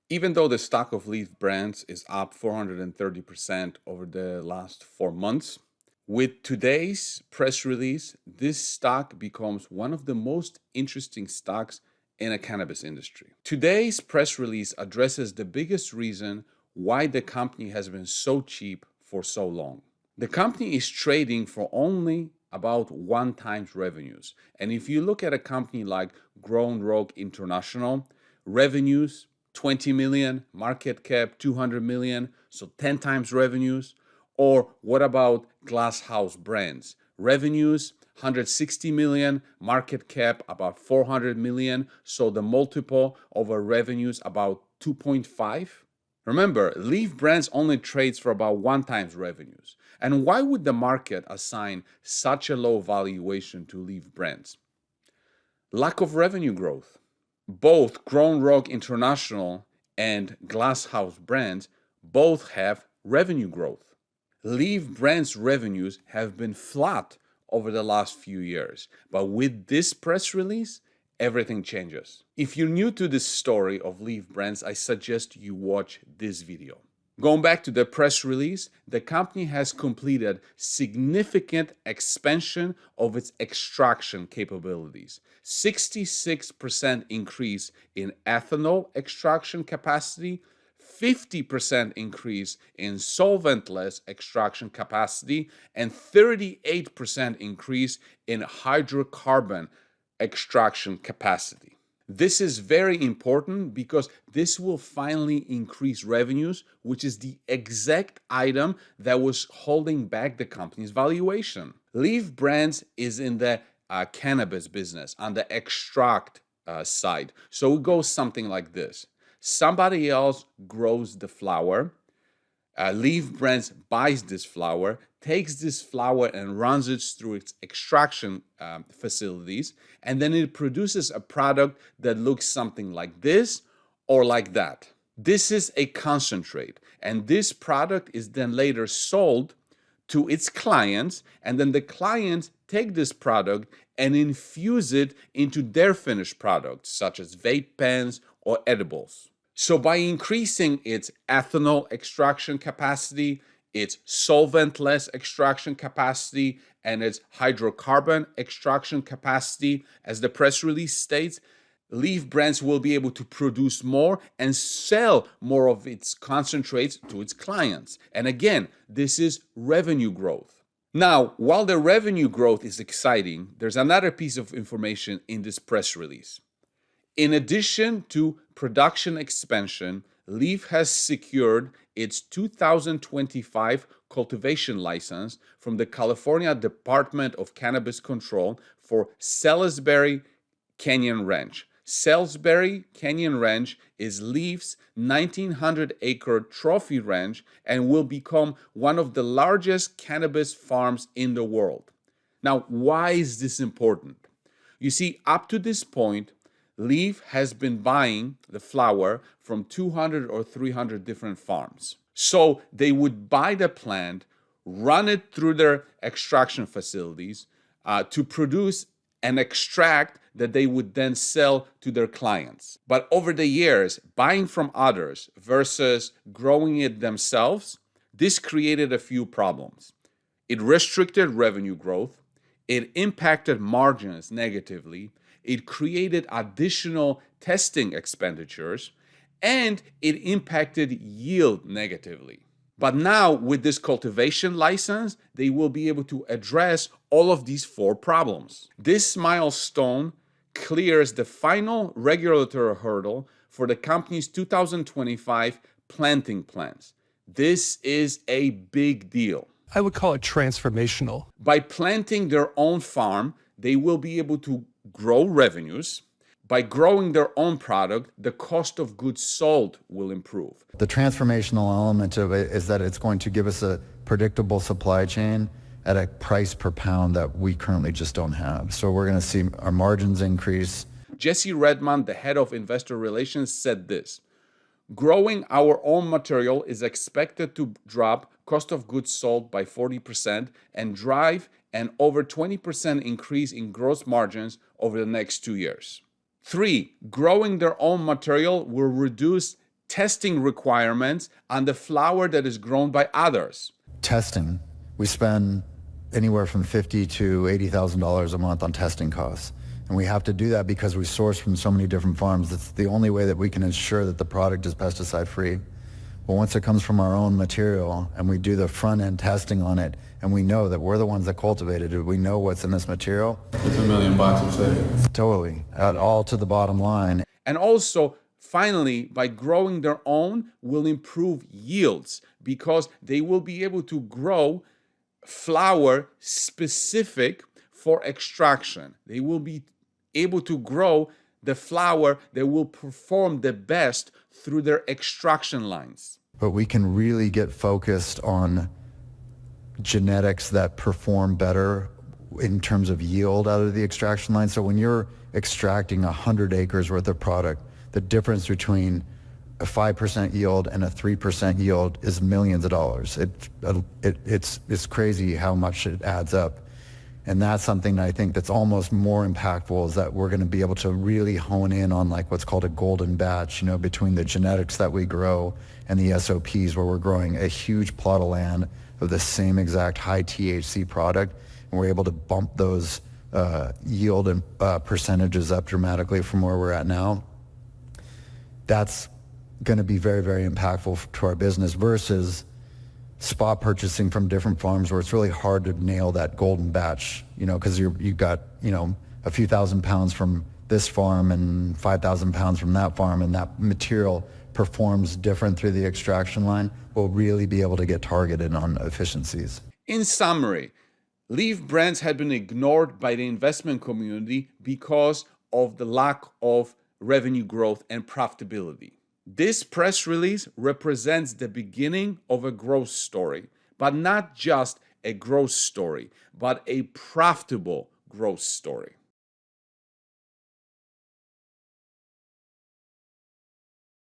Even though the stock of LEEF Brands is up 430% over the last 4 months, with today's press release, this stock becomes one of the most interesting stocks in a cannabis industry. Today's press release addresses the biggest reason why the company has been so cheap for so long. The company is trading for only about 1x revenues. And if you look at a company like Grown Rogue International, revenues 20 million, market cap 200 million, so 10 times revenues. Or what about Glass House Brands? Revenues 160 million, market cap about 400 million, so the multiple over revenues about 2.5. Remember, LEEF Brands only trades for about 1x revenues. And why would the market assign such a low valuation to LEEF Brands? Lack of revenue growth. Both Grown Rogue International and Glass House Brands both have revenue growth. LEEF Brands revenues have been flat over the last few years, but with this press release, everything changes. If you're new to this story of LEEF Brands, I suggest you watch this video. Going back to the press release, the company has completed significant expansion of its extraction capabilities. 66% increase in ethanol extraction capacity, 50% increase in solventless extraction capacity, and 38% increase in hydrocarbon extraction capacity. This is very important because this will finally increase revenues, which is the exact item that was holding back the company's valuation. LEEF Brands is in the cannabis business on the extract side. So it goes something like this. Somebody else grows the flower. LEEF Brands buys this flower, takes this flower and runs it through its extraction facilities, and then it produces a product that looks something like this or like that. This is a concentrate, and this product is then later sold to its clients, and then the clients take this product and infuse it into their finished products, such as vape pens or edibles. So by increasing its ethanol extraction capacity, its solventless extraction capacity, and its hydrocarbon extraction capacity, as the press release states, LEEF Brands will be able to produce more and sell more of its concentrates to its clients. And again, this is revenue growth. Now, while the revenue growth is exciting, there's another piece of information in this press release. In addition to production expansion, LEEF has secured its 2025 cultivation license from the California Department of Cannabis Control for Salisbury Canyon Ranch. Salisbury Canyon Ranch is LEEF's 1,900-acre trophy ranch and will become one of the largest cannabis farms in the world. Now, why is this important? You see, up to this point, LEEF has been buying the flower from 200 or 300 different farms. So they would buy the plant, run it through their extraction facilities to produce an extract that they would then sell to their clients. But over the years, buying from others versus growing it themselves, this created a few problems. It restricted revenue growth, it impacted margins negatively, it created additional testing expenditures, and it impacted yield negatively. But now, with this cultivation license, they will be able to address all of these 4 problems. This milestone clears the final regulatory hurdle for the company's 2025 planting plans. This is a big deal. I would call it transformational. By planting their own farm, they will be able to grow revenues. By growing their own product, the cost of goods sold will improve. The transformational element of it is that it's going to give us a predictable supply chain at a price per pound that we currently just don't have. So we're going to see our margins increase. Jesse Redmond, the head of investor relations, said this: growing our own material is expected to drop cost of goods sold by 40% and drive an over 20% increase in gross margins over the next 2 years. 3, growing their own material will reduce testing requirements on the flower that is grown by others. Testing. We spend anywhere from $50,000 to $80,000 a month on testing costs. And we have to do that because we source from so many different farms. It's the only way that we can ensure that the product is pesticide free. But once it comes from our own material and we do the front end testing on it, and we know that we're the ones that cultivated it, we know what's in this material. It's $1 million of savings. Totally. All to the bottom line. And also, finally, by growing their own, will improve yields because they will be able to grow flower specific for extraction. They will be able to grow the flower that will perform the best through their extraction lines. But we can really get focused on genetics that perform better in terms of yield out of the extraction line. So when you're extracting 100 acres worth of product, the difference between a 5% yield and a 3% yield is millions of dollars. It's crazy how much it adds up. And that's something that I think that's almost more impactful, is that we're going to be able to really hone in on like what's called a golden batch, you know, between the genetics that we grow and the SOPs, where we're growing a huge plot of land of the same exact high THC product. And we're able to bump those yield and percentages up dramatically from where we're at now. That's going to be very, very impactful to our business versus spot purchasing from different farms where it's really hard to nail that golden batch, you know, because you've got, you know, a few thousand pounds from this farm and 5,000 pounds from that farm, and that material performs different through the extraction line. We'll really be able to get targeted on efficiencies. In summary, LEEF Brands had been ignored by the investment community because of the lack of revenue growth and profitability. This press release represents the beginning of a growth story, but not just a growth story, but a profitable growth story.